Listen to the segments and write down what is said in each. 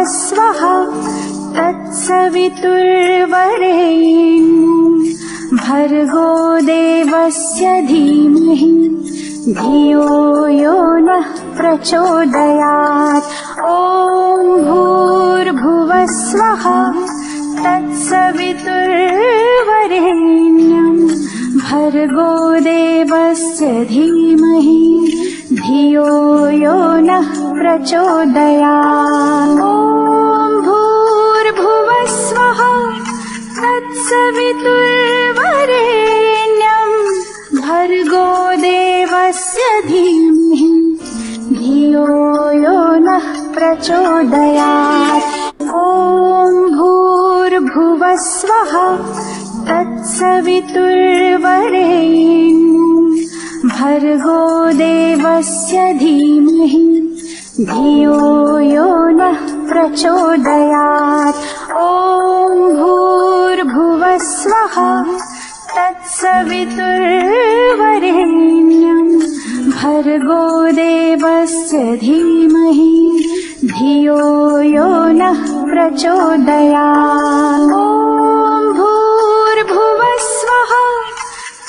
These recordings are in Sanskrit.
भूर्भुवस्वः तत्सवितुर्वरेण्यं भर्गो देवस्य धीमहि धियो यो नः प्रचोदयात्। ॐ भूर्भुवस्वः तत्सवितुर्वरेण्यं भर्गो देवस्य धीमहि धियो यो नः प्रचोदयात्। ॐ भूर्भुवस्वः तत्सवितुर्वरेण्यं भर्गो देवस्य धीमहि धियो यो नः प्रचोदयात्। ॐ भूर्भुवस्वः तत्सवितुर्वरेण्यं भर्गो देवस्य धीमहि धियो यो नः प्रचोदयात्। ॐ भूर्भुवस्वः तत्सवितुर्वरेण्यं भर्गो देवस्य धीमहि धियो यो नः प्रचोदयात्। ॐ भूर्भुवस्वः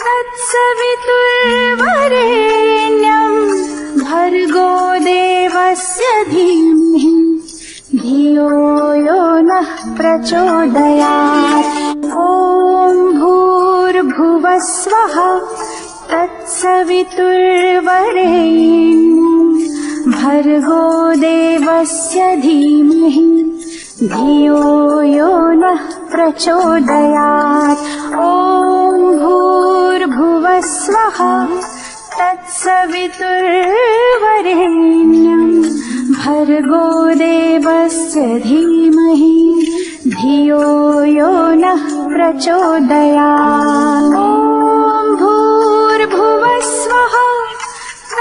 तत्सवितुर्वरेण्यं भर्गो देवस्य धीमहि धियो यो नः प्रचोदयात्। ॐ भूर्भुवस्वः तत्सवितुर्वरेण्यं भर्गो देवस्य धीमहि धियो यो नः प्रचोदयात्। ॐ भूर्भुवस्वः तत्सवितुर्वरेण्यं भर्गो देवस्य धीमहि धियो यो नः प्रचोदयात्। ॐ भूर्भुवस्वः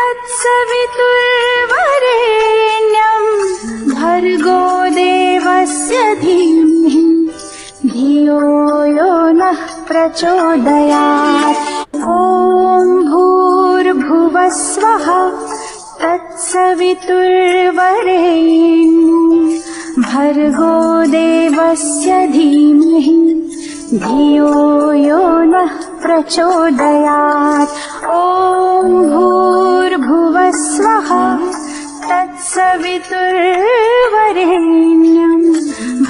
तत्सवितुर्वरेण्यं भर्गो देवस्य धीमहि धियो यो नः प्रचोदयात्। ॐ भूर्भुवस्वः तत्सवितुर्वरेण्यं भर्गो देवस्य धीमहि धियो यो नः प्रचोदयात्। ॐ भूर्भुवस्वः तत्सवितुर्वरेण्यं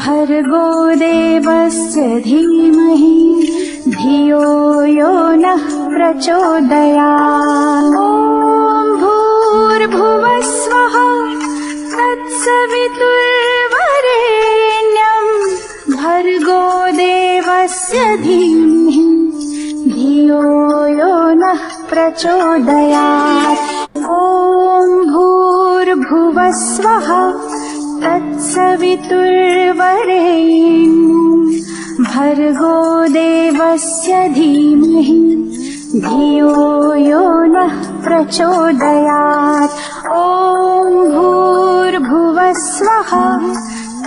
भर्गो देवस्य धीमहि धियो यो नः प्रचोदयात्। ॐ भूर्भुवस्वः तत्सवितुर्वरेण्यं भर्गो देवस्य धीमहि धियो यो नः प्रचोदयात्। ॐ भूर्भुवस्वः तत्सवितुर्वरेण्यं भर्गो देवस्य धीमहि धियो यो नः प्रचोदयात्। ॐ भूर्भुवस्वः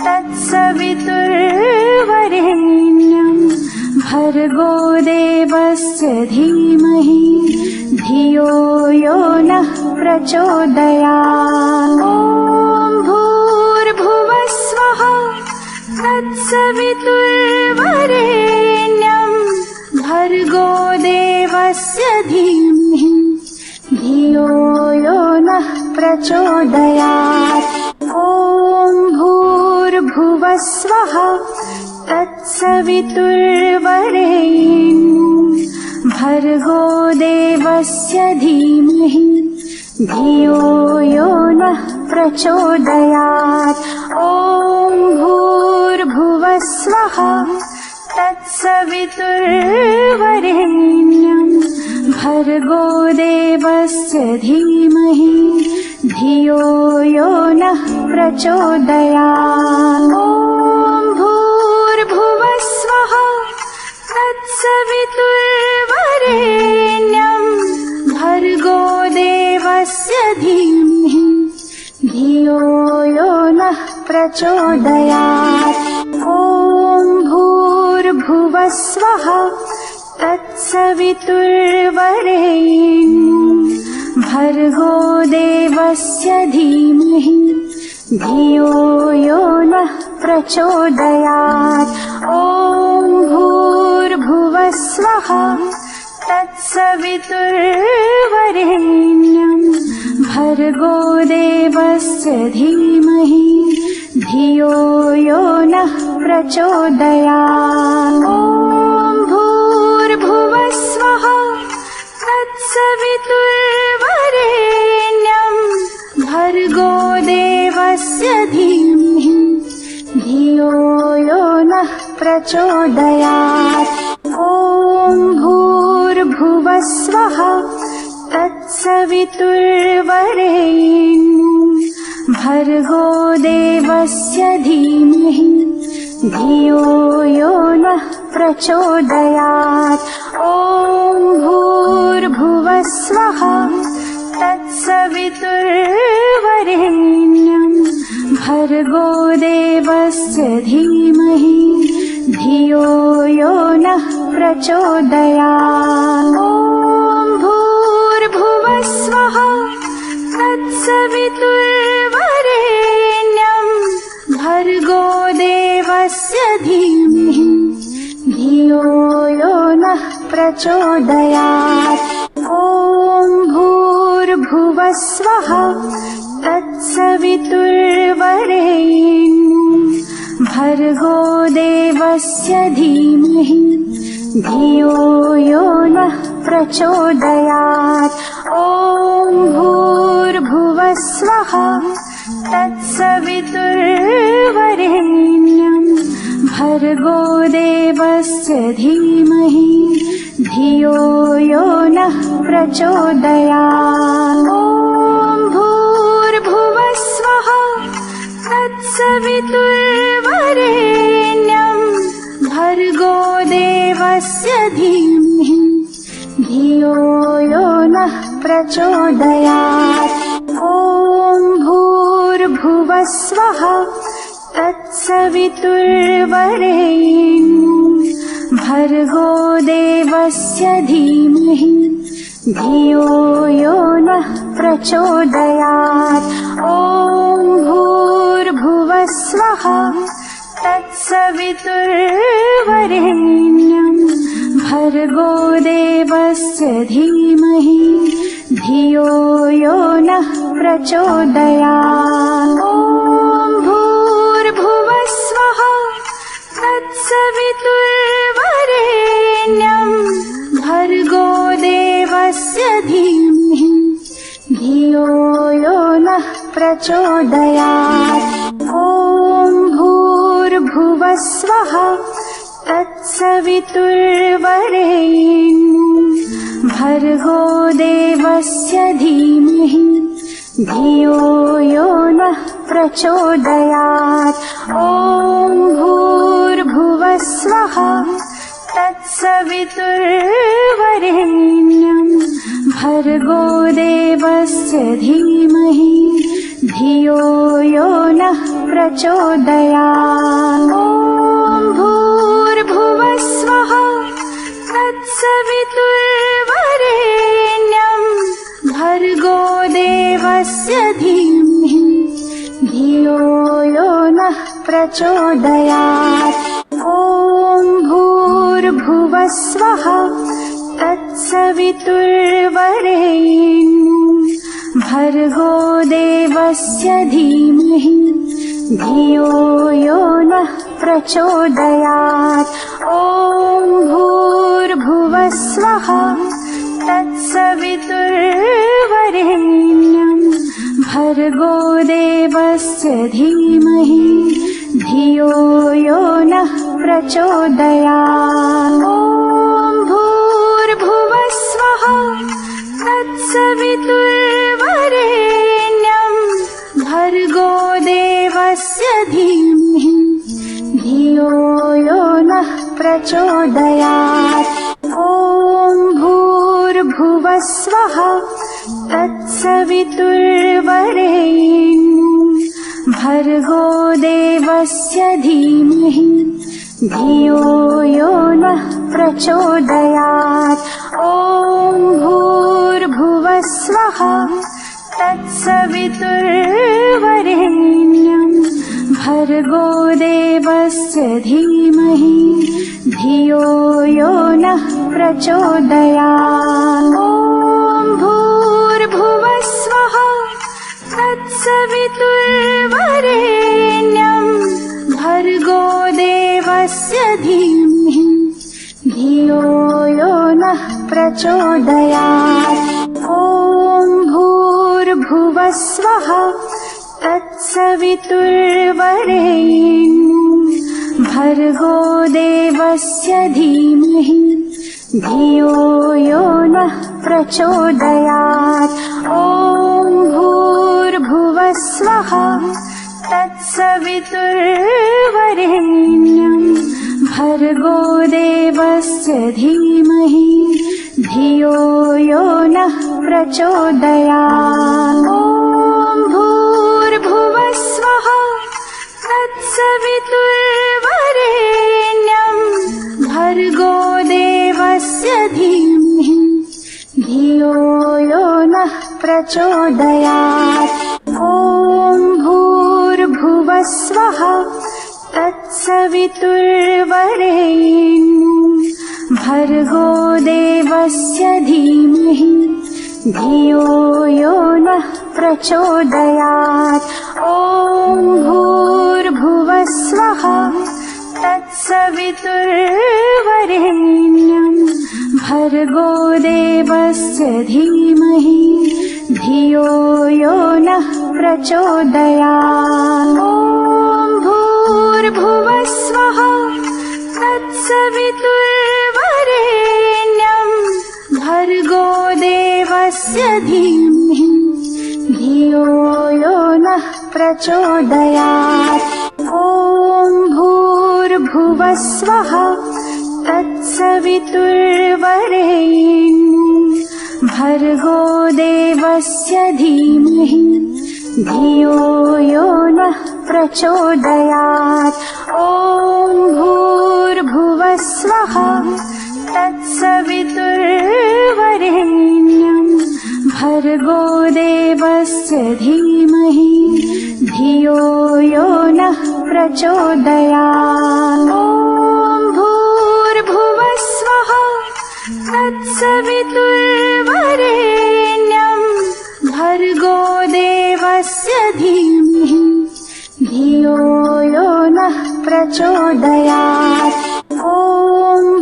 तत्सवितुर्वरेण्यं भर्गो देवस्य धीमहि धियो यो नः प्रचोदयात्। ॐ भूर्भुवस्वः तत्सवितुर्वरेण्यं भर्गो देवस्य धीमहि धियो यो नः प्रचोदयात्। ॐ भूर्भुवस्वः तत्सवितुर्वरेण्यं भर्गो देवस्य धीमहि धियो यो नः प्रचोदयात्। ॐ भूर्भुवस्वः तत्सवितुर्वरेण्यं भर्गो देवस्य धीमहि धियो यो नः प्रचोदयात्। ॐ भूर्भुवस्वः तत्सवितुर्वरेण्यं भर्गो देवस्य धीमहि धियो यो नः प्रचोदयात्। ॐ भूर्भुवस्वः तत्सवितुर्वरेण्यं भर्गो देवस्य धीमहि धियो यो नः प्रचोदयात्। ॐ भूर्भुवः स्वः तत्सवितुर्वरेण्यं भर्गो देवस्य धीमहि धियो यो नः प्रचोदयात्। ॐ भूर्भुवः स्वः तत्सवितुर्वरेण्यं भर्गो देवस्य धीमहि धियो यो नः प्रचोदयात्। ॐ भूर्भुवः स्वः तत्सवितुर्वरेण्यं भर्गो देवस्य धीमहि धियो यो नः प्रचोदयात्। ॐ भूर्भुवः स्वः तत्सवितुर्वरेण्यं भर्गो देवस्य धीमहि धियो यो नः प्रचोदयात्। ॐ भूर्भुवः स्वः तत्सवितुर्वरेण्यं भर्गो देवस्य धीमहि धियो यो नः प्रचोदयात्। ॐ भूर्भुवः स्वः तत्सवितुर्वरेण्यं भर्गो देवस्य धीमहि धियो यो नः प्रचोदयात्। ॐ भूर्भुवः स्वः तत्सवितुर्वरेण्यं भर्गो देवस्य धीमहि धियो यो नः प्रचोदयात्। ॐ भूर्भुवः स्वः तत्सवितुर्वरेण्यं भर्गो देवस्य धीमहि धियो यो नः प्रचोदयात्। ॐ भूर्भुवः स्वः तत्सवितुर्वरेण्यं भर्गो देवस्य धीमहि धियो यो नः प्रचोदयात्। ॐ भूर्भुवः स्वः तत्सवितुर्वरेण्यं भर्गो देवस्य धीमहि धियो यो नः प्रचोदयात्। ॐ भूर्भुवः स्वः तत्सवितुर्वरेण्यं भर्गो देवस्य धीमहि धियो यो नः प्रचोदयात्। ॐ भूर्भुवः स्वः तत्सवितुर्वरेण्यं भर्गो देवस्य धीमहि धियो यो नः प्रचोदयात्। ॐ भूर्भुवः स्वः तत्सवितुर्वरेण्यं भर्गो देवस्य धीमहि धियो यो नः प्रचोदयात्। ॐ भूर्भुवः स्वः तत्सवितुर्वरेण्यं भर्गो देवस्य धीमहि धियो यो नः प्रचोदयात्। ॐ भूर्भुवः स्वः तत्सवितुर्वरेण्यं भर्गो देवस्य धीमहि धियो यो नः प्रचोदयात्। ॐ भूर्भुवः स्वः तत्सवितुर्वरेण्यं भर्गो देवस्य धीमहि धियो यो नः प्रचोदयात्। ॐ भूर्भुवः स्वः तत्सवितुर्वरेण्यं भर्गो देवस्य धीमहि धियो यो नः प्रचोदयात्। ॐ भूर्भुवः स्वः तत्सवितुर्वरेण्यं भर्गो देवस्य धीमहि धियो यो नः प्रचोदयात्। ॐ भूर्भुवः स्वः तत्सवितुर्वरेण्यं भर्गो देवस्य देवस्य धीमहि धियो यो नः प्रचोदयात्। ॐ भूर्भुवः स्वः तत्सवितुर्वरेण्यं भर्गो देवस्य धीमहि धियो यो नः प्रचोदयात्। ॐ भूर्भुवः स्वः तत्सवितुर्वरेण्यं भर्गो देवस्य धीमहि धियो यो नः प्रचोदयात्। ॐ भूर्भुवः स्वः तत्सवितुर्वरेण्यं भर्गो देवस्य धीमहि धियो यो नः प्रचोदयात्। ॐ भूर्भुवः स्वः तत्सवितुर्वरेण्यं भर्गो देवस्य धीमहि धियो यो नः प्रचोदयात्। ॐ भूर्भुवः स्वः तत्सवितुर्वरेण्यं भर्गो देवस्य धीमहि धियो यो नः प्रचोदयात्। ॐ भूर्भुवः स्वः तत्सवितुर्वरेण्यं भर्गो देवस्य धीमहि धियो यो नः प्रचोदयात्। ॐ भूर्भुवः स्वः तत्सवितुर्वरेण्यं भर्गो देवस्य धीमहि धियो यो नः प्रचोदयात्। ॐ भूर्भुवः स्वः तत्सवितुर्वरेण्यं भर्गो देवस्य धीमहि धियो यो नः प्रचोदयात्। ॐ भूर्भुवः स्वः तत्सवितुर्वरेण्यं भर्गो देवस्य धीमहि धियो यो नः प्रचोदयात्। ॐ भूर्भुवः स्वः तत्सवितुर्वरेण्यं भर्गो देवस्य धीमहि धियो यो नः प्रचोदयात्। ॐ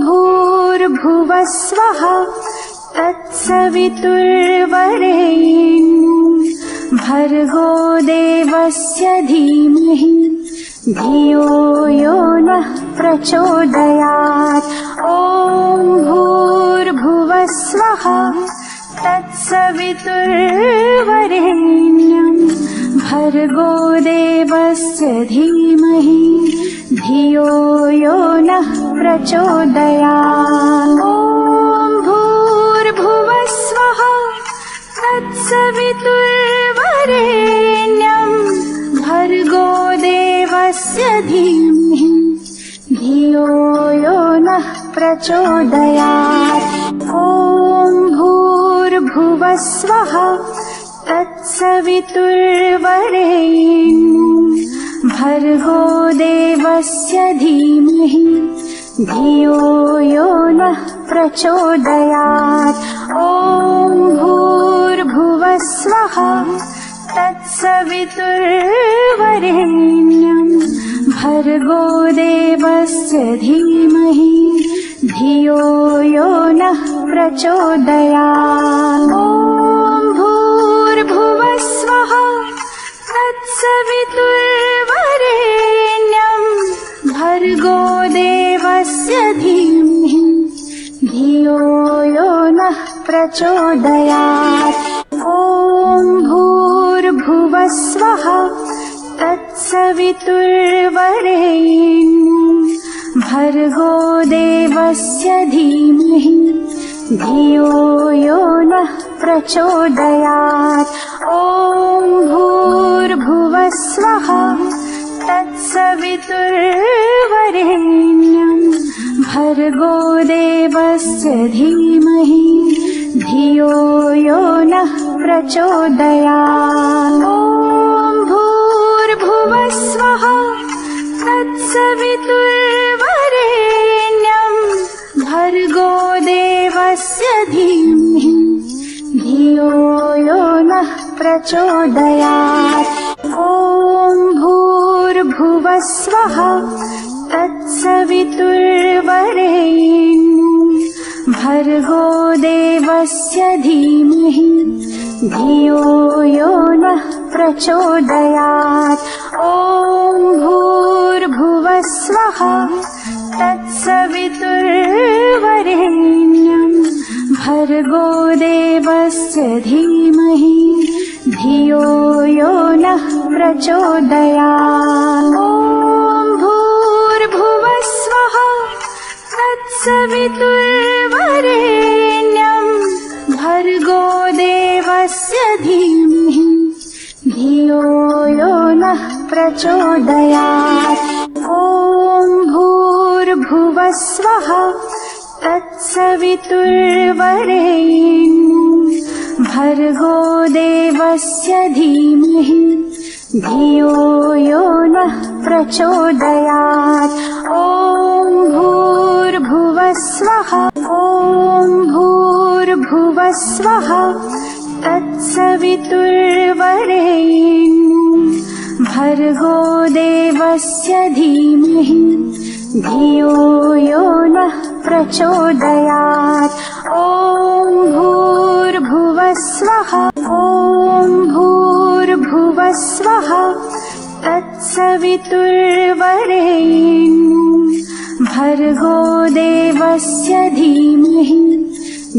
भूर्भुवः स्वः तत्सवितुर्वरेण्यं भर्गो देवस्य धीमहि धियो यो नः प्रचोदयात्। ॐ भूर्भुवः स्वः तत्सवितुर्वरेण्यं भर्गो देवस्य धीमहि धियो यो नः प्रचोदयात्। ॐ भूर्भुवः स्वः तत्सवितुर्वरेण्यं भर्गो देवस्य धीमहि धियो यो नः प्रचोदयात्। ॐ भूर्भुवः स्वः तत्सवितुर्वरेण्यं भर्गो देवस्य धीमहि धियो यो नः प्रचोदयात्। ॐ भूर्भुवः स्वः तत्सवितुर्वरेण्यं भर्गो देवस्य धीमहि धियो यो नः प्रचोदयात्। ॐ भूर्भुवः स्वः तत्सवितुर्वरेण्यं भर्गो देवस्य धीमहि धियो यो नः प्रचोदयात्। ॐ भूर्भुवः स्वः तत्सवितुर्वरेण्यं भर्गो देवस्य धीमहि धियो यो नः प्रचोदयात्। ॐ भूर्भुवः स्वः तत्सवितुर्वरेण्यं भर्गो देवस्य धीमहि धियो यो नः प्रचोदयात्। ॐ भूर्भुवः स्वः तत्सवितुर्वरेण्यं प्रचोदयात्। ॐ भूर्भुवः स्वः तत्सवितुर्वरेण्यं भर्गो देवस्य धीमहि धियो यो नः प्रचोदयात्। ॐ भूर्भुवः स्वः तत्सवितुर्वरेण्यं भर्गो देवस्य धीमहि धियो यो नः प्रचोदयात्। ॐ भूर्भुवः स्वः तत्सवितुर्वरेण्यं भर्गो देवस्य धीमहि धियो यो नः प्रचोदयात्। ॐ भूर्भुवः स्वः तत्सवितुर्वरेण्यं भर्गो देवस्य धीमहि धियो यो नः प्रचोदयात्। ॐ भूर्भुवः स्वः स्वः तत्सवितुर्वरेण्यं भर्गो देवस्य धीमहि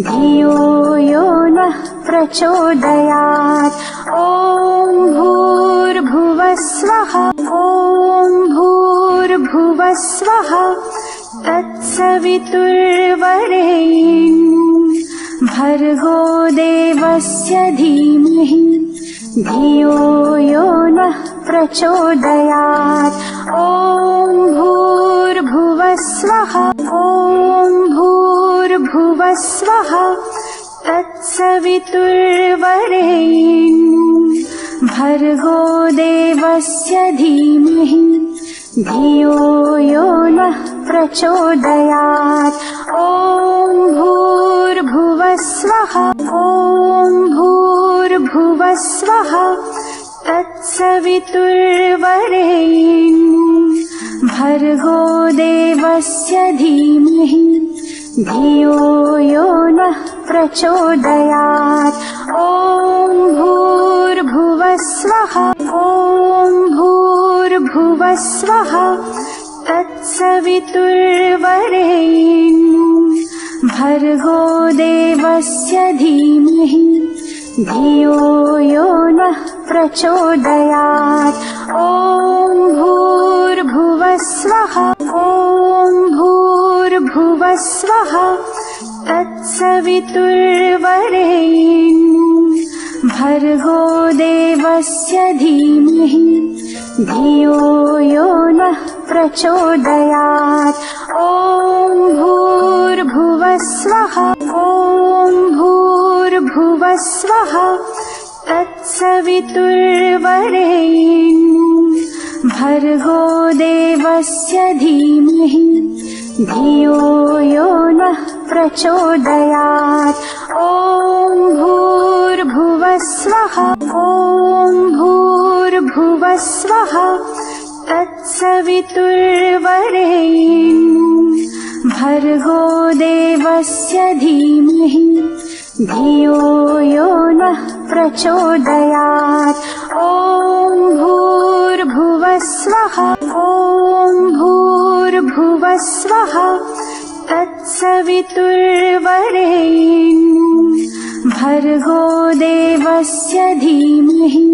धियो यो नः प्रचोदयात्। ॐ भूर्भुवः स्वः तत्सवितुर्वरेण्यं भर्गो देवस्य धीमहि धियो यो नः प्रचोदयात्। ॐ भूर्भुवः स्वः तत्सवितुर्वरेण्यं भर्गो देवस्य धीमहि धियो यो नः प्रचोदयात्। ॐ भूर्भुवः स्वः तत्सवितुर्वरेण्यं भर्गो देवस्य धीमहि धियो यो नः प्रचोदयात्। ॐ भूर्भुवः स्वः तत्सवितुर्वरेण्यं भर्गो देवस्य धीमहि धियो यो नः प्रचोदयात्। ॐ भूर्भुवः स्वः तत्सवितुर्वरेण्यं भर्गो देवस्य धीमहि धियो यो नः प्रचोदयात्। ॐ भूर्भुवः स्वः तत्सवितुर्वरेण्यं भर्गो देवस्य धीमहि धियो यो नः प्रचोदयात्। ॐ भूर्भुवः स्वः तत्सवितुर्वरेण्यं भर्गो देवस्य धीमहि धियो यो नः प्रचोदयात्। ॐ भूर्भुवः स्वः तत्सवितुर्वरेण्यं भर्गो देवस्य धीमहि धियो यो नः प्रचोदयात्। ॐ भूर्भुवः स्वः तत्सवितुर्वरेण्यं भर्गो देवस्य धीमहि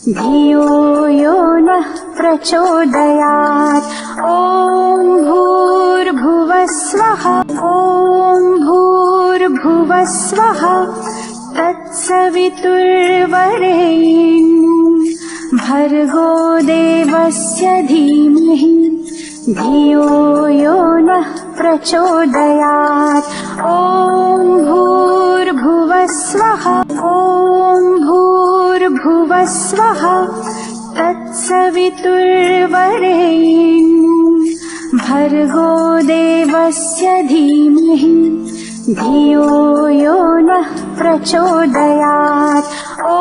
धियो यो नः प्रचोदयात्। ॐ भूर्भुवः स्वः तत्सवितुर्वरेण्यं भर्गो देवस्य धीमहि धियो यो नः प्रचोदयात्। ॐ भूर्भुवः स्वः तत्सवितुर्वरेण्यं भर्गो देवस्य धीमहि धियो यो नः प्रचोदयात्। ॐ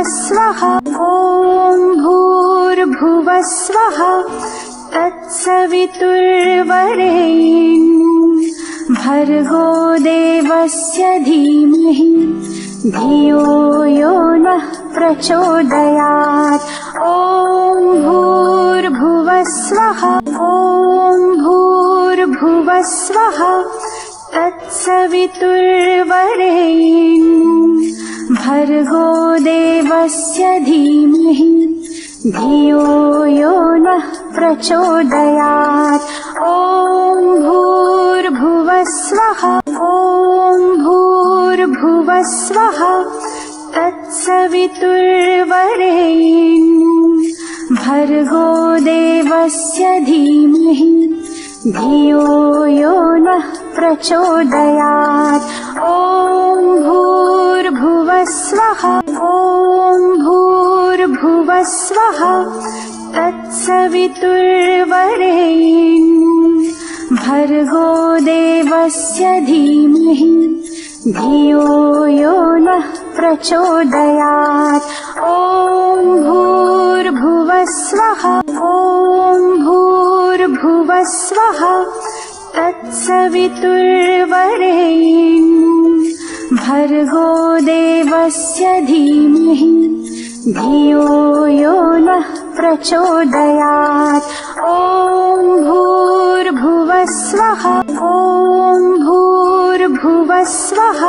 स्वः। ॐ भूर्भुवः स्वः। तत्सवितुर्वरेण्यं भर्गो देवस्य धीमहि धियो यो नः प्रचोदयात्। ॐ भूर्भुवः स्वः। ॐ भूर्भुवः स्वः। तत्सवितुर्वरेण्यं भर्गो देवस्य धीमहि धियो यो नः प्रचोदयात्। ॐ भूर्भुवः स्वः। ॐ भूर्भुवः स्वः। तत्सवितुर्वरेण्यं भर्गो देवस्य धीमहि धियो यो नः प्रचोदयात्। ॐ भूर्भुवः स्वः। ॐ भूर्भुवः स्वः। तत्सवितुर्वरेण्यं भर्गो देवस्य धीमहि धियो यो नः प्रचोदयात्। ॐ भूर्भुवः स्वः। ॐ भूर्भुवः स्वः। तत्सवितुर्वरेण्यं भर्गो देवस्य धीमहि धियो यो नः प्रचोदयात्। ॐ भूर्भुवः स्वः। ॐ भूर्भुवः स्वः।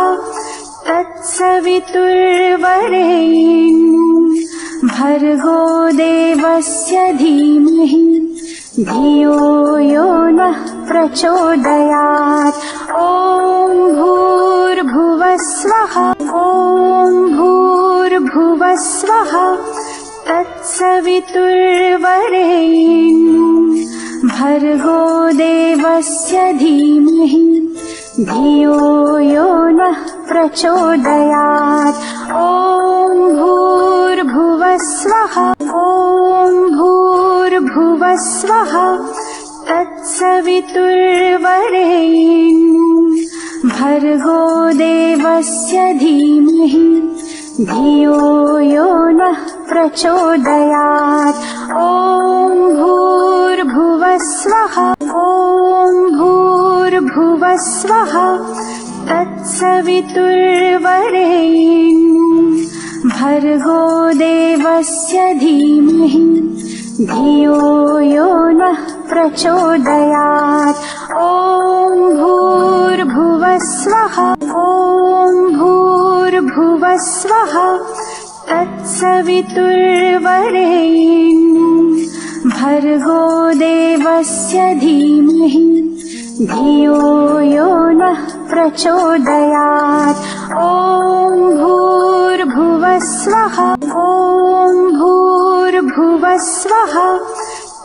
तत्सवितुर्वरेण्यं भर्गो देवस्य धीमहि धियो यो नः प्रचोदयात्। ॐ भूर्भुवः स्वः। ॐ भूर्भुवः स्वः। तत्सवितुर्वरेण्यं भर्गो देवस्य धीमहि धियो यो नः प्रचोदयात्। ॐ भूर्भुवः स्वः। ॐ भूर्भुवः स्वः। तत्सवितुर्वरेण्यं भर्गो देवस्य धीमहि धियो यो नः प्रचोदयात्। ॐ भूर्भुवः स्वः। ॐ भूर्भुवः स्वः। तत्सवितुर्वरेण्यं भर्गो देवस्य धीमहि धियो यो नः प्रचोदयात्। ॐ भूर्भुवः स्वः। ॐ भूर्भुवः स्वः। तत्सवितुर्वरेण्यं भर्गो देवस्य धीमहि धियो यो नः प्रचोदयात्। ॐ भूर्भुवः स्वः। ॐ भूर्भुवः स्वः।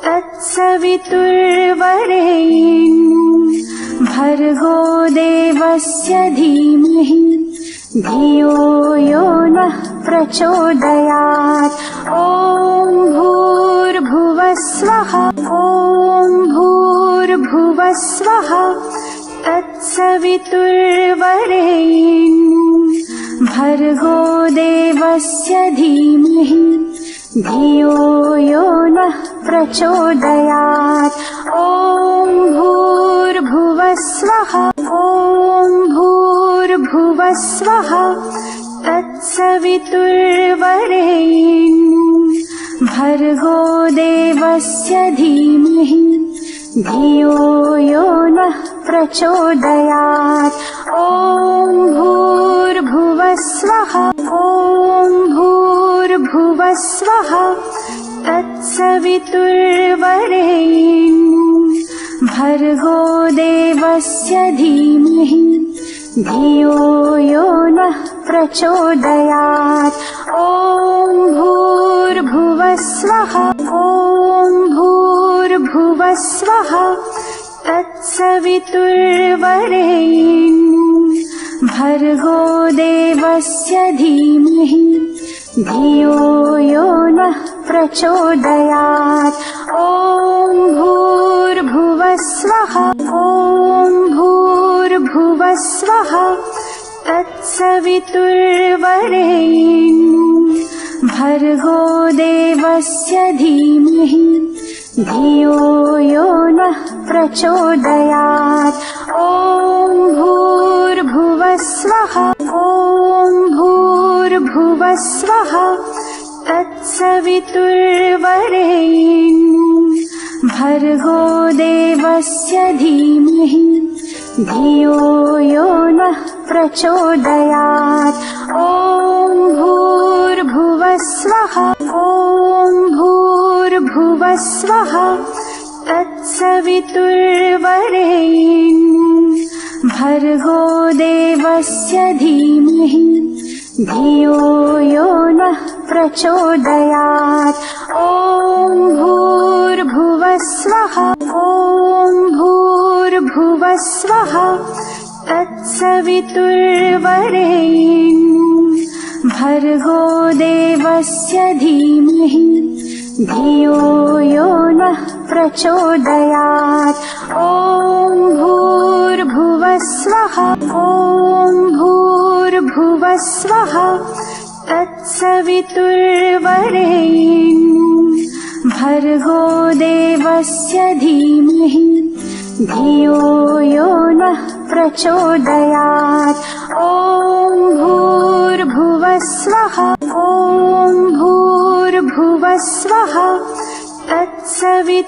तत्सवितुर्वरेण्यं भर्गो देवस्य धीमहि धियो यो नः प्रचोदयात्। ॐ भूर्भुवः स्वः। ॐ भूर्भुवः स्वः। तत्सवितुर्वरेण्यं भर्गो देवस्य धीमहि धियो यो नः प्रचोदयात्। ॐ भूर्भुवः स्वः। ॐ भूर्भुवः स्वः। तत्सवितुर्वरेण्यं भर्गो देवस्य धीमहि धियो यो नः प्रचोदयात्। ॐ भूर्भुवः स्वः। ॐ भूर्भुवः स्वः। तत्सवितुर्वरेण्यं भर्गो देवस्य धीमहि धियो यो नः प्रचोदयात्। ॐ भूर्भुवः स्वः। ॐ भूर्भुवः स्वः। तत्सवितुर्वरेण्यं भर्गो देवस्य धीमहि धियो यो नः प्रचोदयात्। ॐ भूर्भुवः स्वः। ॐ भूर्भुवः स्वः। तत्सवितुर्वरेण्यं भर्गो देवस्य धीमहि धियो यो नः प्रचोदयात्। ॐ भूर्भुवः स्वः। ॐ भूर्भुवः स्वः। तत्सवितुर्वरेण्यं भर्गो देवस्य धीमहि धियो यो नः प्रचोदयात्। ॐ भूर्भुवः स्वः। ॐ भूर्भुवः स्वः। तत्सवितुर्वरेण्यं भर्गो देवस्य धीमहि धियो यो नः प्रचोदयात्। ॐ भूर्भुवः स्वः। ॐ भूर्भुवः स्वः। तत्सवितुर्वरेण्यं भर्गो देवस्य धीमहि धियो यो नः प्रचोदयात्। ॐ भूर्भुवः स्वः। ॐ भूर्भुवः स्वः। तत्सवितुर्वरेण्यं भर्गो देवस्य धीमहि धियो यो नः प्रचोदयात्। ॐ भूर्भुवः स्वः। ॐ भूर्भुवः स्वः। तत्सवितुर्वरेण्यं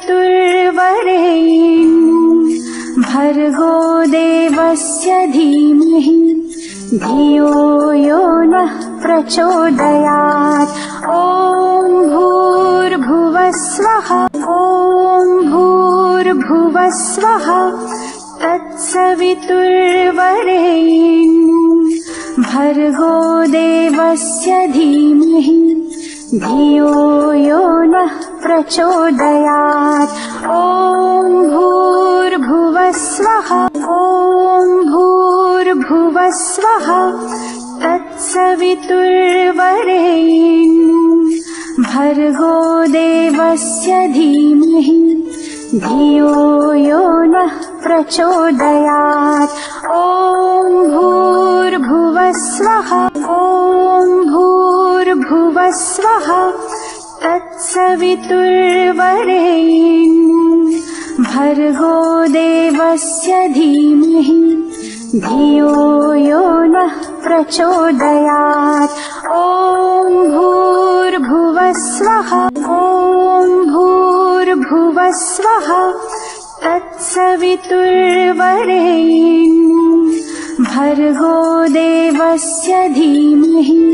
भर्गो देवस्य धीमहि धियो यो नः प्रचोदयात्। ॐ भूर्भुवः स्वः। ॐ भूर्भुवः स्वः। तत्सवितुर्वरेण्यं भर्गो देवस्य धीमहि धियो यो नः प्रचोदयात्। ॐ भूर्भुवः स्वः। ॐ भूर्भुवः स्वः। तत्सवितुर्वरेण्यं भर्गो देवस्य धीमहि धियो यो नः प्रचोदयात्। ॐ भूर्भुवः स्वः। ॐ भूर्भुवः स्वः। तत्सवितुर्वरेण्यं भर्गो देवस्य धीमहि धियो यो नः प्रचोदयात्। ॐ भूर्भुवः स्वः। ॐ भूर्भुवः स्वः। तत्सवितुर्वरेण्यं भर्गो देवस्य धीमहि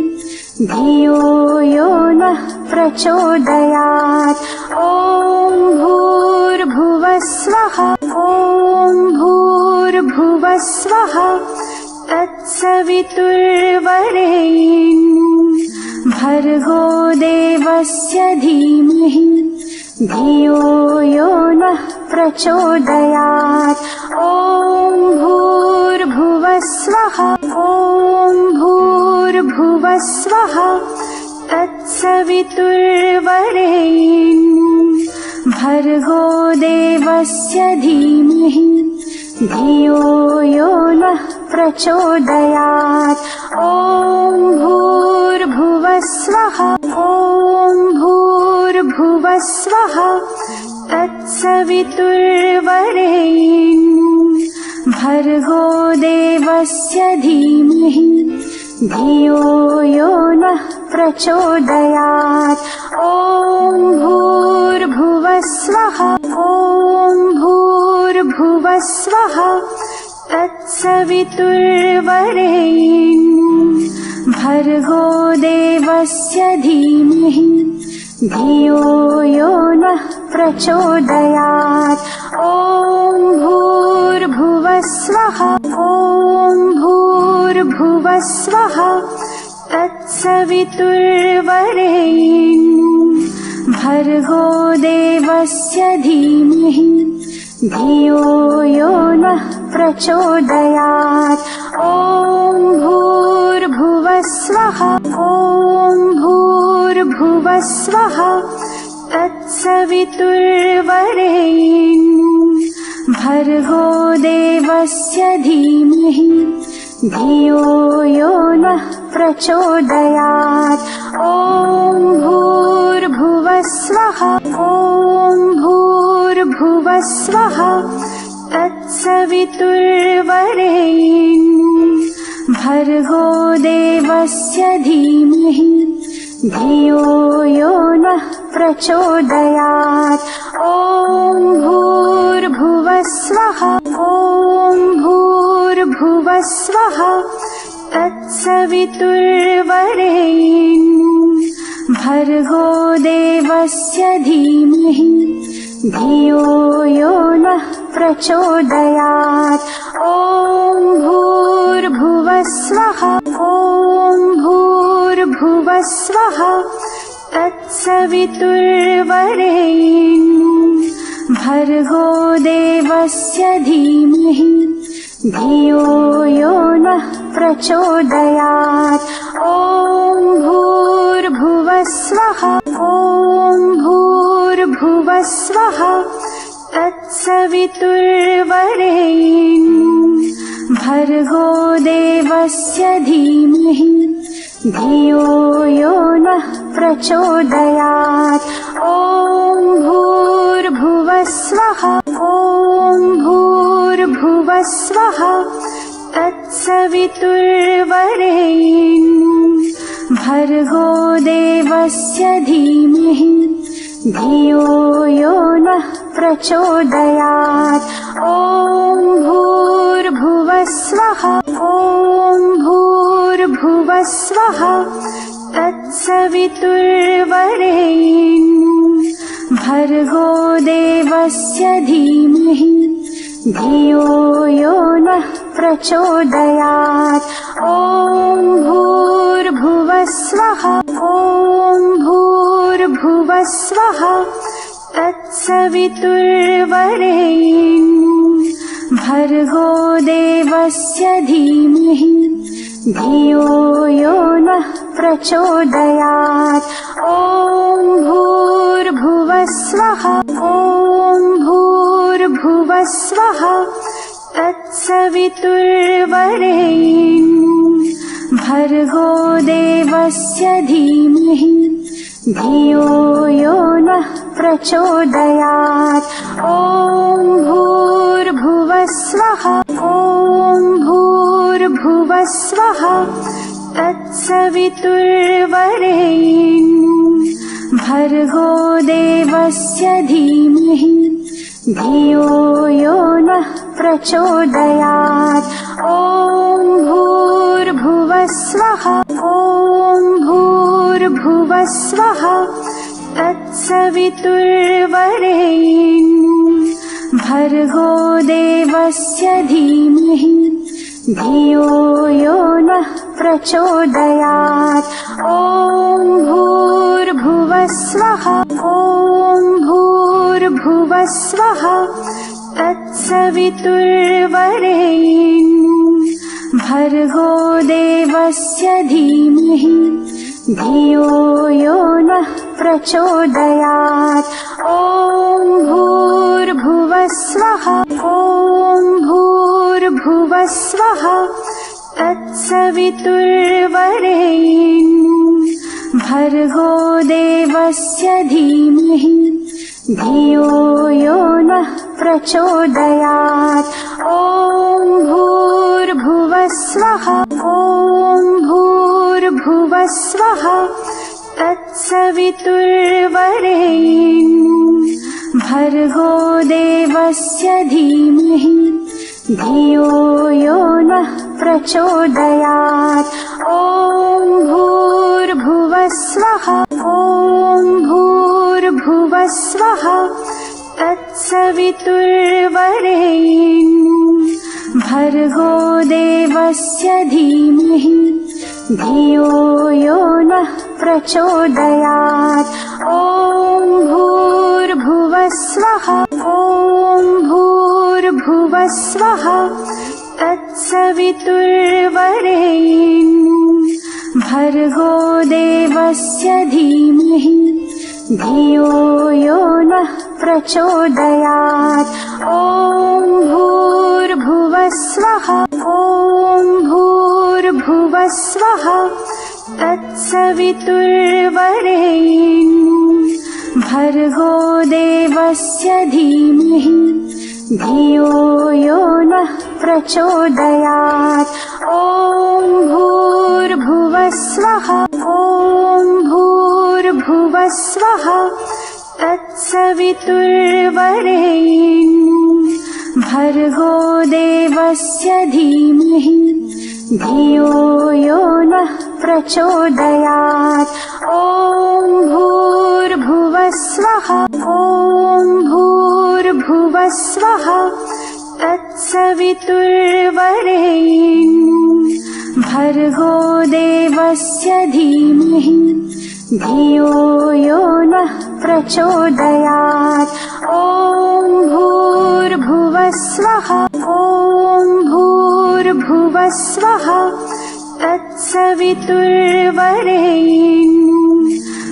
धियो यो नः प्रचोदयात्। ॐ भूर्भुवः स्वः। ॐ भूर्भुवः स्वः। तत्सवितुर्वरेण्यं भर्गो देवस्य धीमहि धियो यो नः प्रचोदयात्। ॐ भूर्भुवः स्वः। ॐ भूर्भुवः स्वः। तत्सवितुर्वरेण्यं भर्गो देवस्य धीमहि धियो यो नः प्रचोदयात्। ॐ भूर्भुवः स्वः। ॐ भूर्भुवः स्वः। तत्सवितुर्वरेण्यं भर्गो देवस्य धीमहि धियो यो नः प्रचोदयात्। ॐ भूर्भुवः स्वः। ॐ भूर्भुवः स्वः। तत्सवितुर्वरेण्यं भर्गो देवस्य धीमहि धियो यो नः प्रचोदयात्। ॐ भूर्भुवः स्वः। ॐ भूर्भुवः स्वः। तत्सवितुर्वरेण्यं भर्गो देवस्य धीमहि धियो यो नः प्रचोदयात्। ॐ भूर्भुवः स्वः। ॐ भूर्भुवः स्वः। तत्सवितुर्वरेण्यं भर्गो देवस्य धीमहि धियो यो नः प्रचोदयात्। ॐ भूर्भुवः स्वः। ॐ भूर्भुवः स्वः। तत्सवितुर्वरेण्यं भर्गो देवस्य धीमहि धियो यो नः प्रचोदयात्। ॐ भूर्भुवः स्वः। ॐ भूर्भुवः स्वः। तत्सवितुर्वरेण्यं भर्गो देवस्य धीमहि धियो यो नः प्रचोदयात्। ॐ भूर्भुवः स्वः। ॐ भूर्भुवः स्वः। तत्सवितुर्वरेण्यं भर्गो देवस्य धीमहि धियो यो नः प्रचोदयात्। ॐ भूर्भुवः स्वः। ॐ भूर्भुवः स्वः। तत्सवितुर्वरेण्यं भर्गो देवस्य धीमहि धियो यो नः प्रचोदयात्। ॐ भूर्भुवः स्वः। ॐ भूर्भुवः स्वः। तत्सवितुर्वरेण्यं भर्गो देवस्य धीमहि धियो यो नः प्रचोदयात्। ॐ भूर्भुवः स्वः। ॐ भूर्भुवः स्वः। तत्सवितुर्वरेण्यं भर्गो देवस्य धीमहि धियो यो नः प्रचोदयात्। ॐ भूर्भुवः स्वः। ॐ भूर्भुवः स्वः। तत्सवितुर्वरेण्यं भर्गो देवस्य धीमहि धियो यो नः प्रचोदयात्। ॐ भूर्भुवः स्वः। ॐ भूर्भुवः स्वः। तत्सवितुर्वरेण्यं भर्गो देवस्य धीमहि धियो यो नः प्रचोदयात्। ॐ भूर्भुवः स्वः। ॐ भूर्भुवः स्वः। तत्सवितुर्वरेण्यं भर्गो देवस्य धीमहि धियो यो नः प्रचोदयात्। ॐ भूर्भुवः स्वः। ॐ भूर्भुवः स्वः। तत्सवितुर्वरेण्यं भर्गो देवस्य धीमहि धियो यो नः प्रचोदयात्। ॐ भूर्भुवः स्वः। ॐ भूर्भुवः स्वः। तत्सवितुर्वरेण्यं भर्गो देवस्य धीमहि धियो यो नः प्रचोदयात्। ॐ भूर्भुवः स्वः। ॐ भूर्भुवः स्वः। तत्सवितुर्वरेण्यं भर्गो देवस्य धीमहि धियो यो नः प्रचोदयात्। ॐ भूर्भुवः स्वः। ॐ भूर्भुवः स्वः। तत्सवितुर्वरेण्यं भर्गो देवस्य धीमहि धियो यो नः प्रचोदयात्। ॐ भूर्भुवः स्वः। ॐ भूर्भुवः स्वः। तत्सवितुर्वरेण्यं भर्गो देवस्य धीमहि धियो यो नः प्रचोदयात्। ॐ भूर्भुवः स्वः। ॐ भूर्भुवः स्वः। तत्सवितुर्वरेण्यं भर्गो देवस्य धीमहि धियो यो नः प्रचोदयात्। ॐ भूर्भुवः स्वः। ॐ भूर्भुवः स्वः तत्सवितुर्वरेण्यं भर्गो देवस्य धीमहि धियो यो नः प्रचोदयात्। ॐ भूर्भुवः स्वः ॐ भूर्भुवः स्वः तत्सवितुर्वरेण्यं भर्गो देवस्य धीमहि धियो यो नः प्रचोदयात्। ॐ भूर्भुवः स्वः ॐ भूर्भुवः स्वः तत्सवितुर्वरेण्यं भर्गो देवस्य धीमहि धियो यो नः प्रचोदयात्। ॐ भूर्भुवः स्वः ॐ भूर्भुवः स्वः तत्सवितुर्वरेण्यं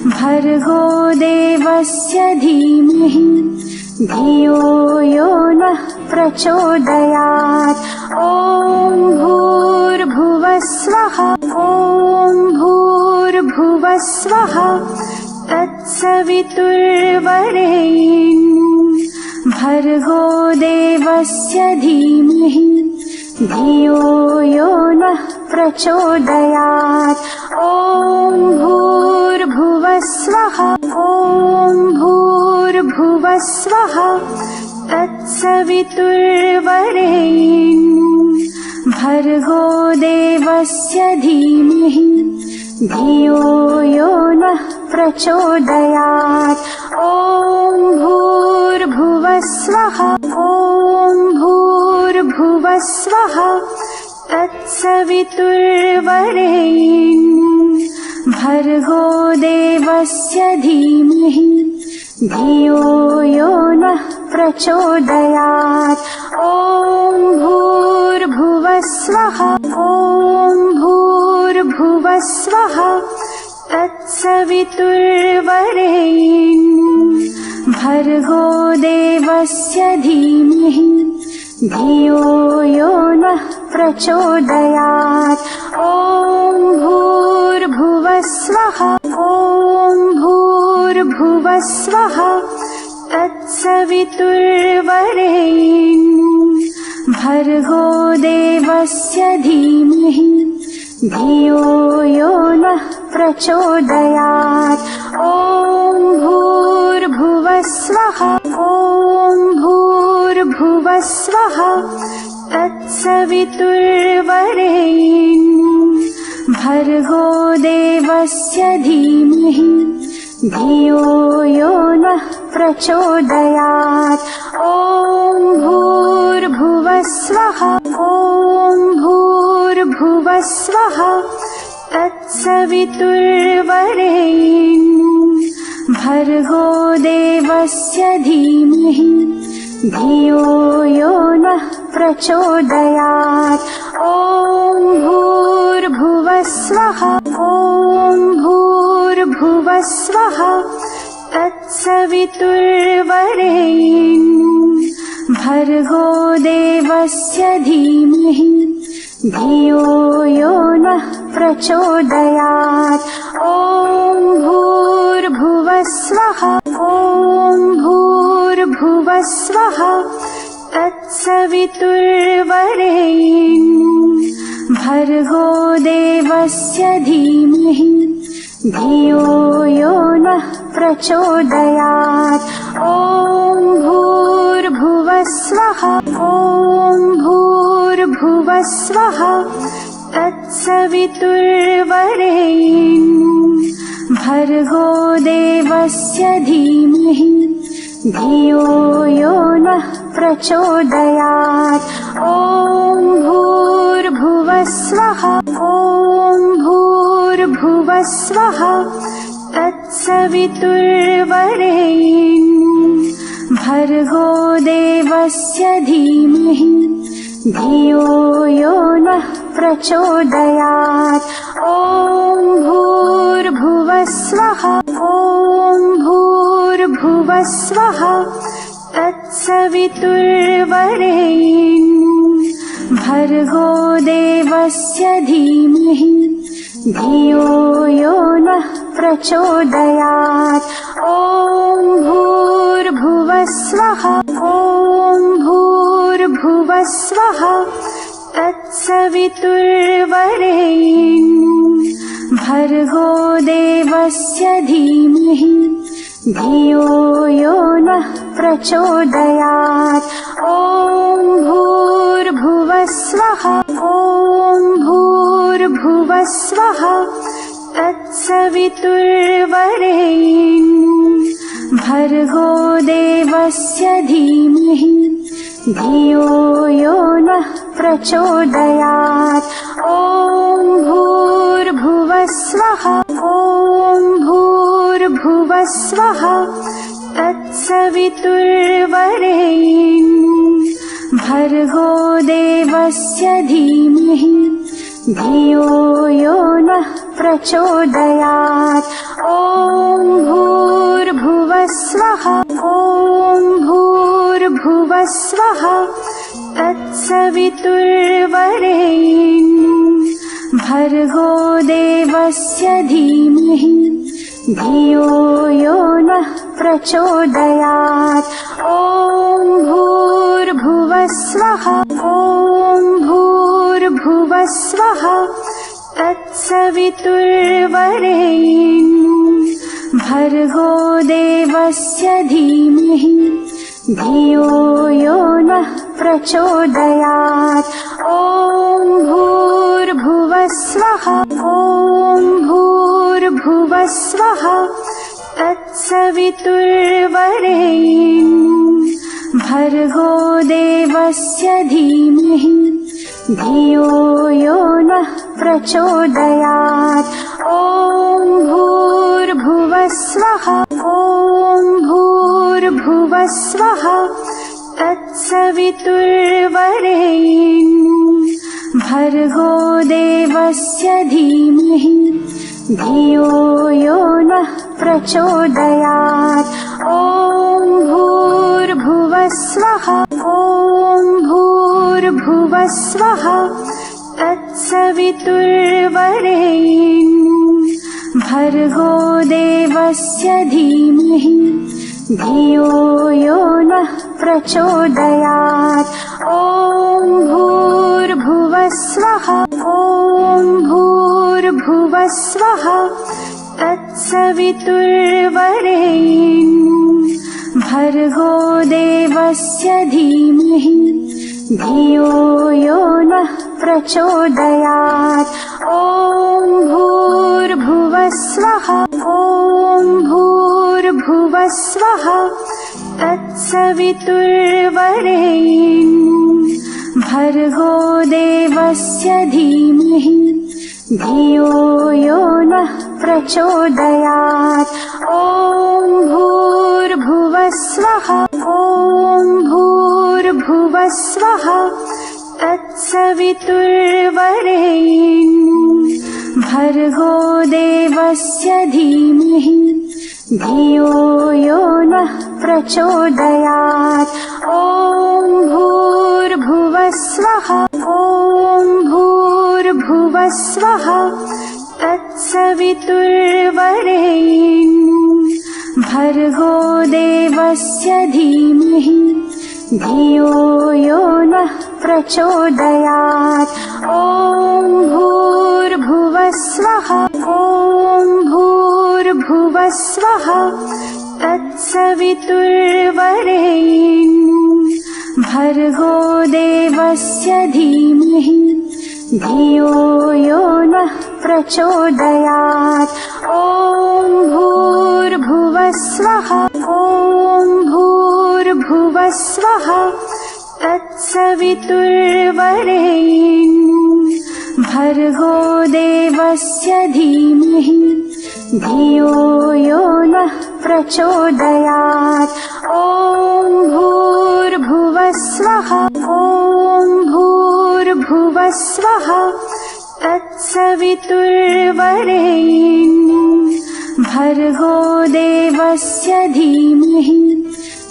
भर्गो देवस्य धीमहि धियो यो नः प्रचोदयात्। ॐ भूर्भुवः स्वः ॐ भूर्भुवः स्वः तत्सवितुर्वरेण्यं भर्गो देवस्य धीमहि धियो यो नः प्रचोदयात्। ॐ भूर्भुवः स्वः ॐ भूर्भुवः स्वः तत्सवितुर्वरेण्यं भर्गो देवस्य धीमहि धियो यो नः प्रचोदयात्। ॐ भूर्भुवः स्वः ॐ भूर्भुवः स्वः तत्सवितुर्वरेण्यं भर्गो देवस्य धीमहि धियो यो नः प्रचोदयात्। ॐ भूर्भुवः स्वः ॐ भूर्भुवः स्वः तत्सवितुर्वरेण्यं भर्गो देवस्य धीमहि धियो यो नः प्रचोदयात्। ॐ भूर्भुवः स्वः ॐ भूर्भुवः स्वः तत्सवितुर्वरेण्यं भर्गो देवस्य धीमहि धियो यो नः प्रचोदयात्। ॐ भूर्भुवः स्वः ॐ भूर्भुवः स्वः तत्सवितुर्वरेण्यं भर्गो देवस्य धीमहि धियो यो नः प्रचोदयात्। ॐ भूर्भुवः स्वः ॐ भूर्भुवः स्वः तत्सवितुर्वरेण्यं भर्गो देवस्य धीमहि धियो यो नः प्रचोदयात्। ॐ भूर्भुवः स्वः ॐ भूर्भुवः स्वः तत्सवितुर्वरेण्यं भर्गो देवस्य धीमहि धियो यो नः प्रचोदयात्। ॐ भूर्भुवः स्वः ॐ भूर्भुवः स्वः तत्सवितुर्वरेण्यं भर्गो देवस्य धीमहि धियो यो नः प्रचोदयात्। ॐ भूर्भुवः स्वः ॐ भूर्भुवः स्वः तत्सवितुर्वरेण्यं भर्गो देवस्य धीमहि धियो यो नः प्रचोदयात्। ॐ भूर्भुवः स्वः ॐ भूर्भुवः स्वः तत्सवितुर्वरेण्यं भर्गो देवस्य धीमहि धियो यो नः प्रचोदयात्। ॐ भूर्भुवः स्वः ॐ भूर्भुवः स्वः तत्सवितुर्वरेण्यं भर्गो देवस्य धीमहि धियो यो नः प्रचोदयात्। ॐ भूर्भुवः स्वः। ॐ भूर्भुवः स्वः। तत्सवितुर्वरेण्यं भर्गो देवस्य धीमहि धियो यो नः प्रचोदयात्। ॐ भूर्भुवः स्वः। ॐ भूर्भुवः स्वः। तत्सवितुर्वरेण्यं भर्गो देवस्य धीमहि धियो यो नः प्रचोदयात्। ॐ भूर्भुवः स्वः। ॐ भूर्भुवः स्वः। तत्सवितुर्वरेण्यं भर्गो देवस्य धीमहि धियो यो नः प्रचोदयात्। ॐ भूर्भुवः स्वः। ॐ भूर्भुवः स्वः। तत्सवितुर्वरेण्यं भर्गो देवस्य धीमहि धियो यो नः प्रचोदयात्। ॐ भूर्भुवः स्वः। ॐ भूर्भुवः स्वः। तत्सवितुर्वरेण्यं भर्गो देवस्य धीमहि धियो यो नः प्रचोदयात्। ॐ भूर्भुवः स्वः। ॐ भूर्भुवः स्वः। तत्सवितुर्वरेण्यं भर्गो देवस्य धीमहि धियो यो नः प्रचोदयात्। ॐ भूर्भुवः स्वः। ॐ भूर्भुवः स्वः। तत्सवितुर्वरेण्यं भर्गो देवस्य धीमहि धियो यो नः प्रचोदयात्। ॐ भूर्भुवः स्वः। ॐ भूर्भुवः स्वः। तत्सवितुर्वरेण्यं भर्गो देवस्य धीमहि धियो यो नः प्रचोदयात्। ॐ भूर्भुवः स्वः। ॐ भूर्भुवः स्वः। तत्सवितुर्वरेण्यं भर्गो देवस्य धीमहि धियो यो नः प्रचोदयात्। ॐ भूर्भुवः स्वः। ॐ भूर्भुवः स्वः। तत्सवितुर्वरेण्यं भर्गो देवस्य धीमहि धियो यो नः प्रचोदयात्। ॐ भूर्भुवः स्वः। ॐ भूर्भुवः स्वः। तत्सवितुर्वरेण्यं भर्गो देवस्य धीमहि धियो यो नः प्रचोदयात्। ॐ भूर्भुवः स्वः। ॐ भूर्भुवः स्वः। तत्सवितुर्वरेण्यं भर्गो देवस्य धीमहि धियो यो नः प्रचोदयात्। ॐ भूर्भुवः स्वः। ॐ भूर्भुवः स्वः। तत्सवितुर्वरेण्यं भर्गो देवस्य धीमहि धियो यो नः प्रचोदयात्। ॐ भूर्भुवः स्वः। ॐ भूर्भुवः स्वः। तत्सवितुर्वरेण्यं भर्गो देवस्य धीमहि धियो यो नः प्रचोदयात्। ॐ भूर्भुवः स्वः। ॐ भूर्भुवः स्वः। तत्सवितुर्वरेण्यं भर्गो देवस्य धीमहि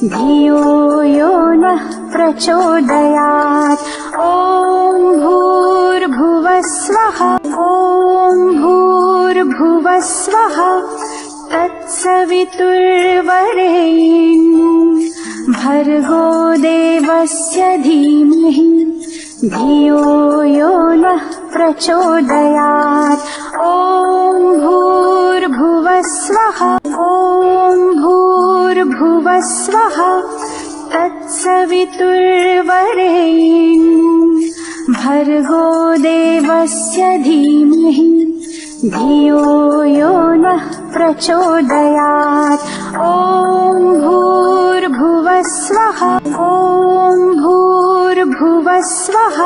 धियो यो नः प्रचोदयात्। ॐ भूर्भुवस्वः ॐ भूर्भुवस्वः तत्सवितुर्वरेण्यं भर्गो देवस्य धीमहि धियो यो नः प्रचोदयात् ॐ भूर्भुवस्वः ॐ भूर्भुवस्वः तत्सवितुर्वरेण्यं भर्गो देवस्य धीमहि धियो यो नः प्रचोदयात् ॐ भूर्भुवस्वः ॐ भूर्भुवस्वः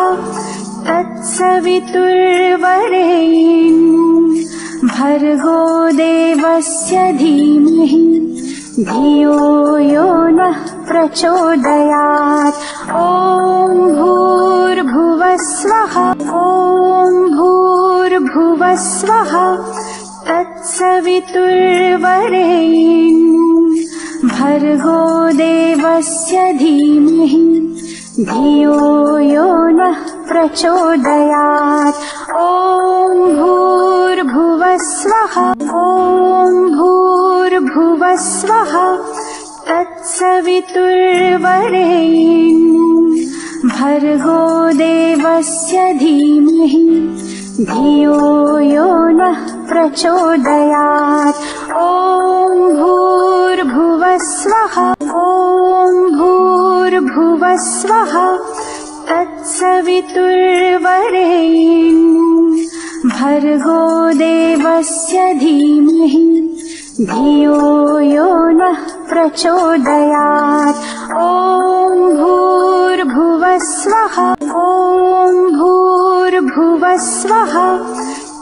तत्सवितुर्वरेण्यं भर्गो देवस्य धीमहि धियो यो नः प्रचोदयात् ॐ भूर्भुवस्वः ॐ भूर्भुवस्वः तत्सवितुर्वरेण्यं भर्गो देवस्य धीमहि धियो यो नः प्रचोदयात् ॐ भूर्भुवस्वः ॐ भूर्भुवस्वः तत्सवितुर्वरेण्यं भर्गो देवस्य धीमहि धियो यो नः प्रचोदयात् ॐ भूर्भुवस्वः ॐ भूर्भुवस्वः तत्सवितुर्वरेण्यं भर्गो देवस्य धीमहि धियो यो नः प्रचोदयात् ॐ भूर्भुवस्वः ॐ भूर्भुवस्वः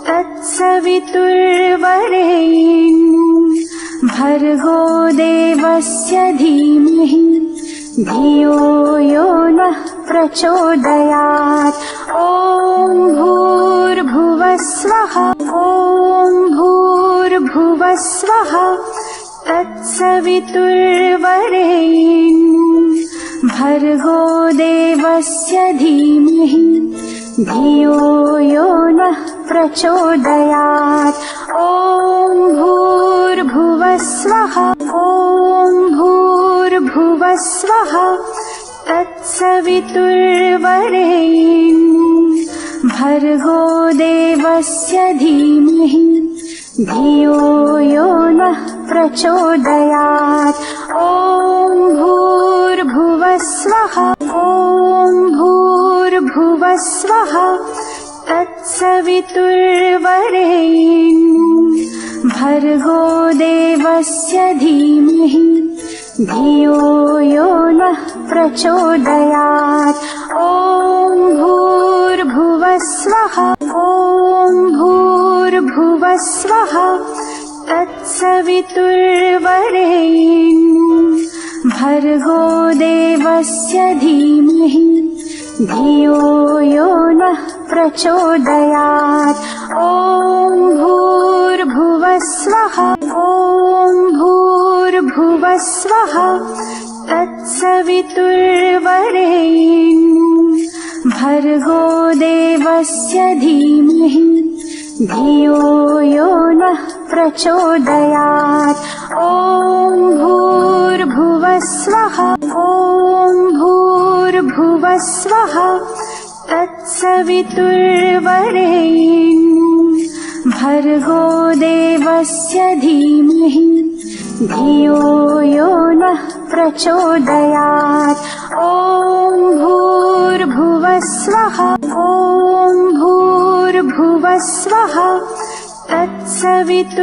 तत्सवितुर्वरेण्यं भर्गो देवस्य धीमहि धियो यो नः प्रचोदयात् ॐ भूर्भुवस्वः ॐ भूर्भुवस्वः तत्सवितुर्वरेण्यं भर्गो देवस्य धीमहि धियो यो नः प्रचोदयात् ॐ भूर्भुवस्वः ॐ भूर्भुवस्वः तत्सवितुर्वरेण्यं भर्गो देवस्य धीमहि धियो यो नः प्रचोदयात् ॐ भूर्भुवस्वः ॐ भूर्भुवस्वः तत्सवितुर्वरेण्यं भर्गो देवस्य धीमहि धियो यो नः प्रचोदयात् ॐ भूर्भुवस्वः ॐ भूर्भुवस्वः तत्सवितुर्वरेण्यं भर्गो देवस्य धीमहि धियो यो नः प्रचोदयात् ॐ भूर्भुवस्वः ॐ भूर्भुवस्वः तत्सवितुर्वरेण्यं भर्गो देवस्य धीमहि धियो यो नः प्रचोदयात् ॐ भूर्भुवस्वः ॐ भूर्भुवस्वः तत्सवितुर्वरेण्यं भर्गो देवस्य धीमहि धियो यो नः प्रचोदयात् ॐ भूर्भुवस्वः ॐ भूर्भुवस्वः तत्सवितुर्वरेण्यं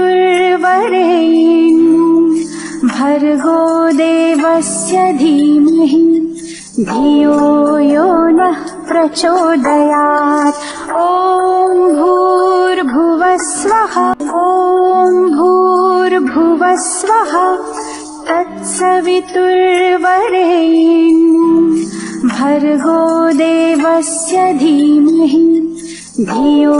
भर्गो देवस्य धीमहि धियो यो नः प्रचोदयात् ॐ भूर्भुवस्वः ॐ भूर्भुवस्वः तत्सवितुर्वरेण्यं भर्गो देवस्य धीमहि धियो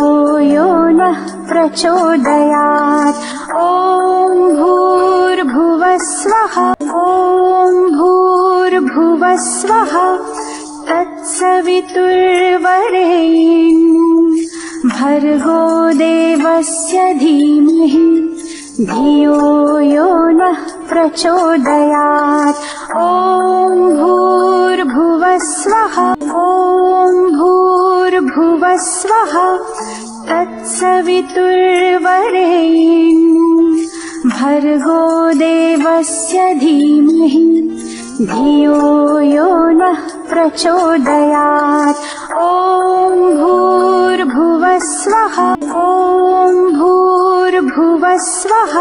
यो नः प्रचोदयात् ॐ भूर्भुवस्वः ॐ भूर्भुवस्वः तत्सवितुर्वरेण्यं भर्गो देवस्य धीमहि धियो यो नः प्रचोदयात्। ॐ भूर्भुवः स्वः ॐ भूर्भुवः स्वः तत्सवितुर्वरेण्यं भर्गो देवस्य धीमहि धियो यो नः प्रचोदयात्। ॐ भूर्भुवः स्वः ॐ भूर्भुवः स्वः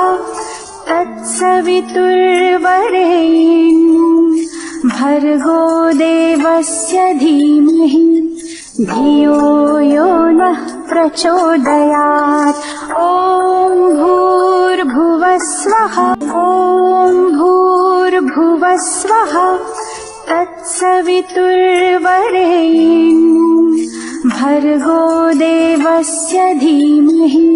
तत्सवितुर्वरेण्यं भर्गो देवस्य धीमहि धियो यो नः प्रचोदयात्। ॐ भूर्भुवः स्वः ॐ भूर्भुवः स्वः तत्सवितुर्वरेण्यं भर्गो देवस्य धीमहि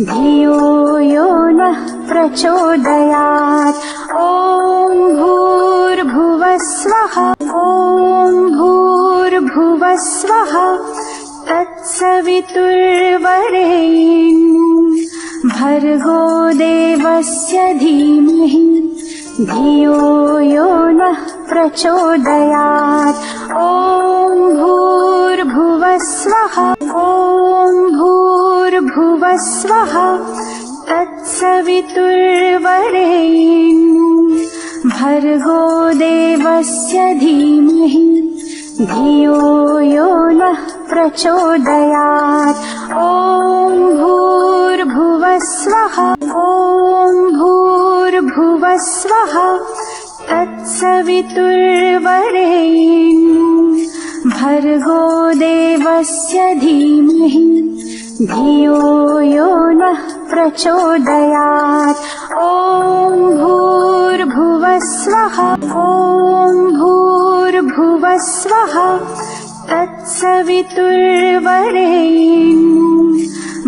धियो यो नः प्रचोदयात्। ॐ भूर्भुवः स्वः ॐ भूर्भुवः स्वः तत्सवितुर्वरेण्यं भर्गो देवस्य धीमहि धियो यो नः प्रचोदयात्। ॐ भूर्भुवः स्वः ॐ भूर्भुवः स्वः तत्सवितुर्वरेण्यं भर्गो देवस्य धीमहि धियो यो नः प्रचोदयात्। ॐ भूर्भुवः स्वः ॐ भूर्भुवः स्वः तत्सवितुर्वरेण्यं भर्गो देवस्य धीमहि धियो यो नः प्रचोदयात्। ॐ भूर्भुवः स्वः ॐ भूर्भुवः स्वः तत्सवितुर्वरेण्यं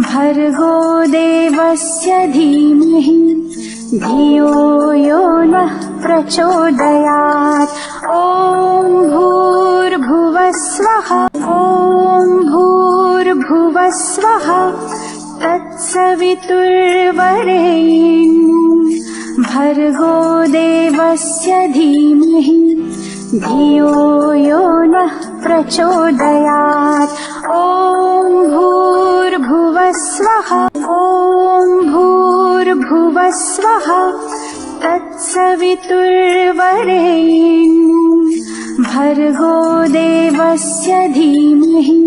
भर्गो देवस्य धीमहि धियो यो नः प्रचोदयात्। ॐ भूर्भुवः स्वः ॐ भूर्भुवः स्वः तत्सवितुर्वरेण्यं भर्गो देवस्य धीमहि धियो यो नः प्रचोदयात्। ॐ भूर्भुवः स्वः ॐ भूर्भुवः स्वः तत्सवितुर्वरेण्यं भर्गो देवस्य धीमहि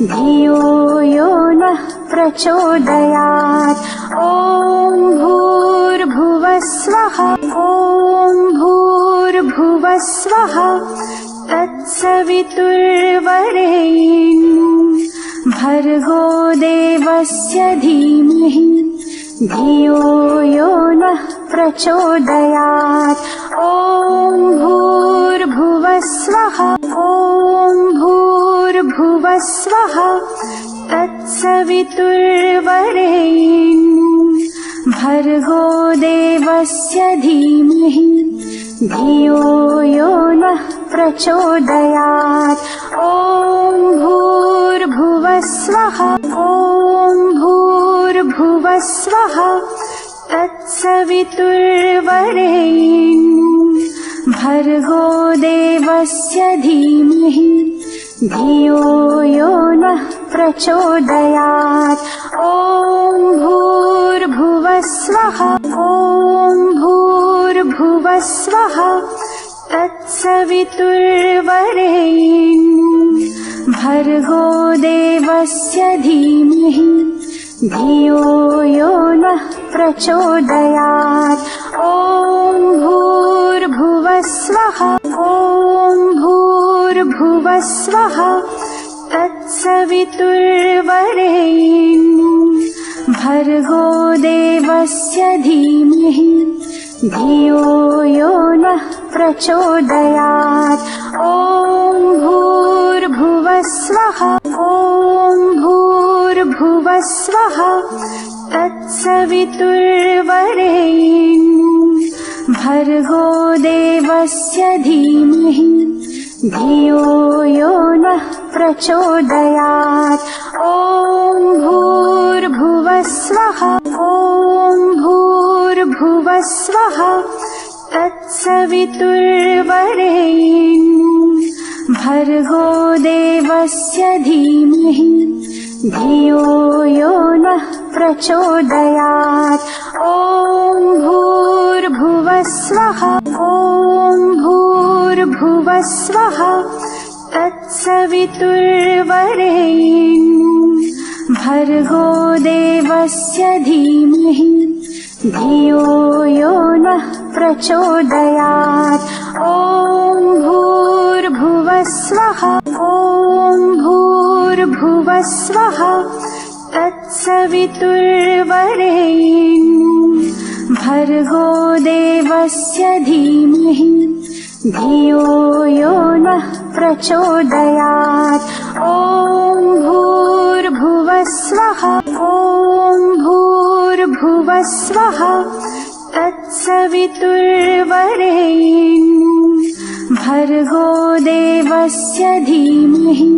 धियो यो नः प्रचोदयात्। ॐ भूर्भुवः स्वः ॐ भूर्भुवः स्वः तत्सवितुर्वरेण्यं भर्गो देवस्य धीमहि धियो यो नः प्रचोदयात्। ॐ भूर्भुवः स्वः ॐ भूर्भुवः स्वः तत्सवितुर्वरेण्यं भर्गो देवस्य धीमहि धियो यो नः प्रचोदयात्। ॐ भूर्भुवः स्वः ॐ भूर्भुवः स्वः तत्सवितुर्वरेण्यं भर्गो देवस्य धीमहि धियो यो नः प्रचोदयात्। ॐ भूर्भुवः स्वः ॐ भूर्भुवः स्वः तत्सवितुर्वरेण्यं भर्गो देवस्य धीमहि धियो यो नः प्रचोदयात्। ॐ भूर्भुवः स्वः ॐ भूर्भुवः स्वः तत्सवितुर्वरेण्यं भर्गो देवस्य धीमहि धियो यो नः प्रचोदयात्। ॐ भूर्भुवः स्वः ॐ भूर्भुवः स्वः तत्सवितुर्वरेण्यं भर्गो देवस्य धीमहि धियो यो नः प्रचोदयात्। ॐ भूर्भुवः स्वः ॐ भूर्भुवः स्वः तत्सवितुर्वरेण्यं भर्गो देवस्य धीमहि धियो यो नः प्रचोदयात् ॐ भूर्भुवः स्वः ॐ भूर्भुवः स्वः तत्सवितुर्वरेण्यं भर्गो देवस्य धीमहि धियो यो नः प्रचोदयात् ॐ भूर्भुवः स्वः ॐ भूर्भुवः स्वः तत्सवितुर्वरेण्यं भर्गो देवस्य धीमहि धियो यो नः प्रचोदयात् ॐ भूर्भुवः स्वः ॐ भूर्भुवः स्वः तत्सवितुर्वरेण्यं भर्गो देवस्य धीमहि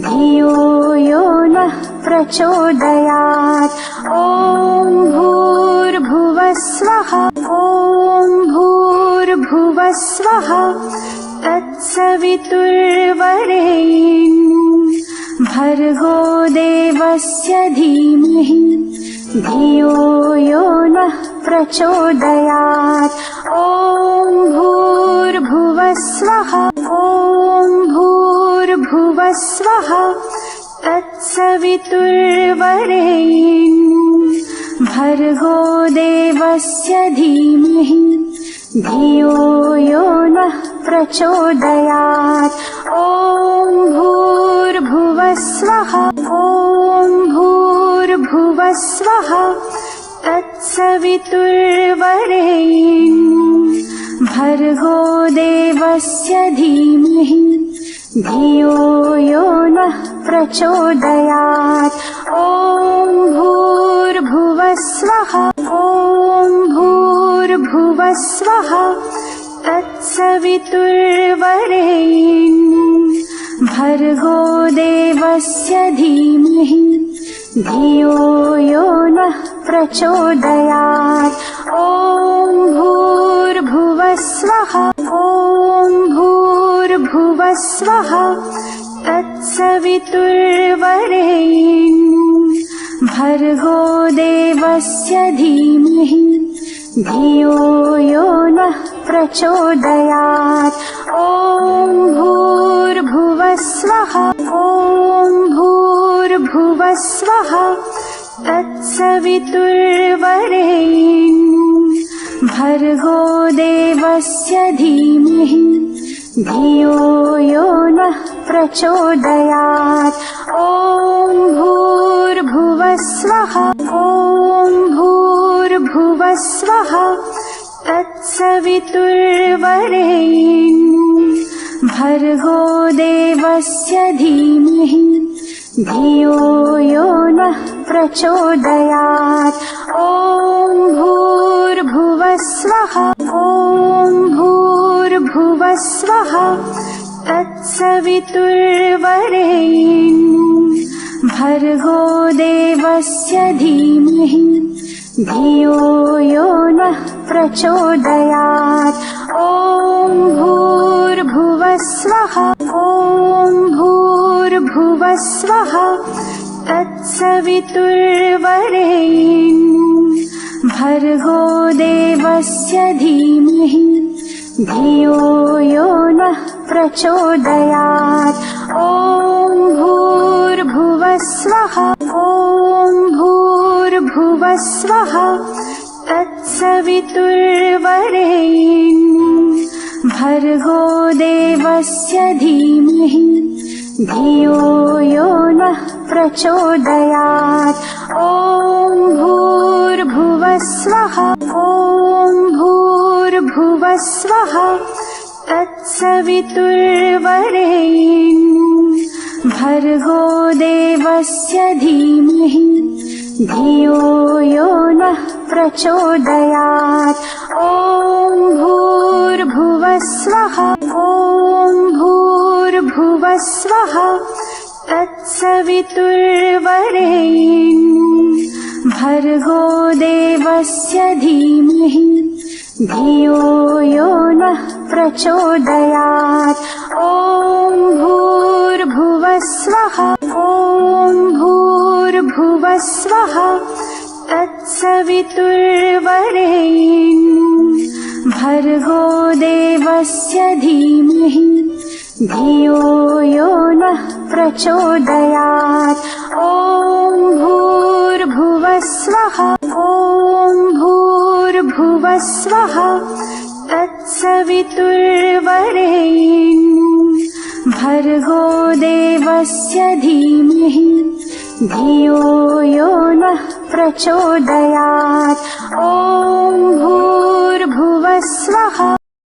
धियो यो नः प्रचोदयात् ॐ भूर्भुवः स्वः ॐ भूर्भुवः स्वः तत्सवितुर्वरेण्यं भर्गो देवस्य धीमहि धियो यो नः प्रचोदयात् ॐ भूर्भुवः स्वः ॐ भूर्भुवः स्वः तत्सवितुर्वरेण्यं भर्गो देवस्य धीमहि धियो यो नः प्रचोदयात् ॐ भूर्भुवः स्वः ॐ भूर्भुवः स्वः तत्सवितुर्वरेण्यं भर्गो देवस्य धीमहि धियो यो नः प्रचोदयात् ॐ भूर्भुवः स्वः ॐ भूर्भुवः स्वः तत्सवितुर्वरेण्यं भर्गो देवस्य धीमहि धियो यो नः प्रचोदयात् ॐ भूर्भुवः स्वः ॐ भूर्भुवः स्वः तत्सवितुर्वरेण्यं भर्गो देवस्य धीमहि धियो यो नः प्रचोदयात् ॐ भूर्भुवः स्वः ॐ भूर्भुवः स्वः तत्सवितुर्वरेण्यं भर्गो देवस्य धीमहि धियो यो नः प्रचोदयात् ॐ भूर्भुवः स्वः ॐ भूर्भुवः स्वः तत्सवितुर्वरेण्यं भर्गो देवस्य धीमहि धियो यो नः प्रचोदयात् ॐ भूर्भुवः स्वः ॐ भूर्भुवः स्वः तत्सवितुर्वरेण्यं भर्गो देवस्य धीमहि धियो यो नः प्रचोदयात् ॐ भूर्भुवः स्वः ॐ भूर्भुवः स्वः तत्सवितुर्वरेण्यं भर्गो देवस्य धीमहि धियो यो नः प्रचोदयात् ॐ भूर्भुवः स्वः ॐ भूर्भुवः स्वः तत्सवितुर्वरेण्यं भर्गो देवस्य धीमहि धियो यो नः प्रचोदयात् ॐ भूर्भुवः स्वः ॐ भूर्भुवः स्वः तत्सवितुर्वरेण्यं भर्गो देवस्य धीमहि धियो यो नः प्रचोदयात् ॐ भूर्भुवः स्वः ॐ भूर्भुवः स्वः तत्स तत्सवितुर्वरेण्यं भर्गो देवस्य धीमहि धियो यो नः प्रचोदयात्। ॐ भूर्भुवः स्वः। ॐ भूर्भुवः स्वः। तत्सवितुर्वरेण्यं भर्गो देवस्य धीमहि धियो यो नः प्रचोदयात्। ॐ भूर्भुवः स्वः। ॐ भूर्भुवः स्वः। तत्सवितुर्वरेण्यं भर्गो देवस्य धीमहि धियो यो नः प्रचोदयात्। ॐ भूर्भुवः स्वः।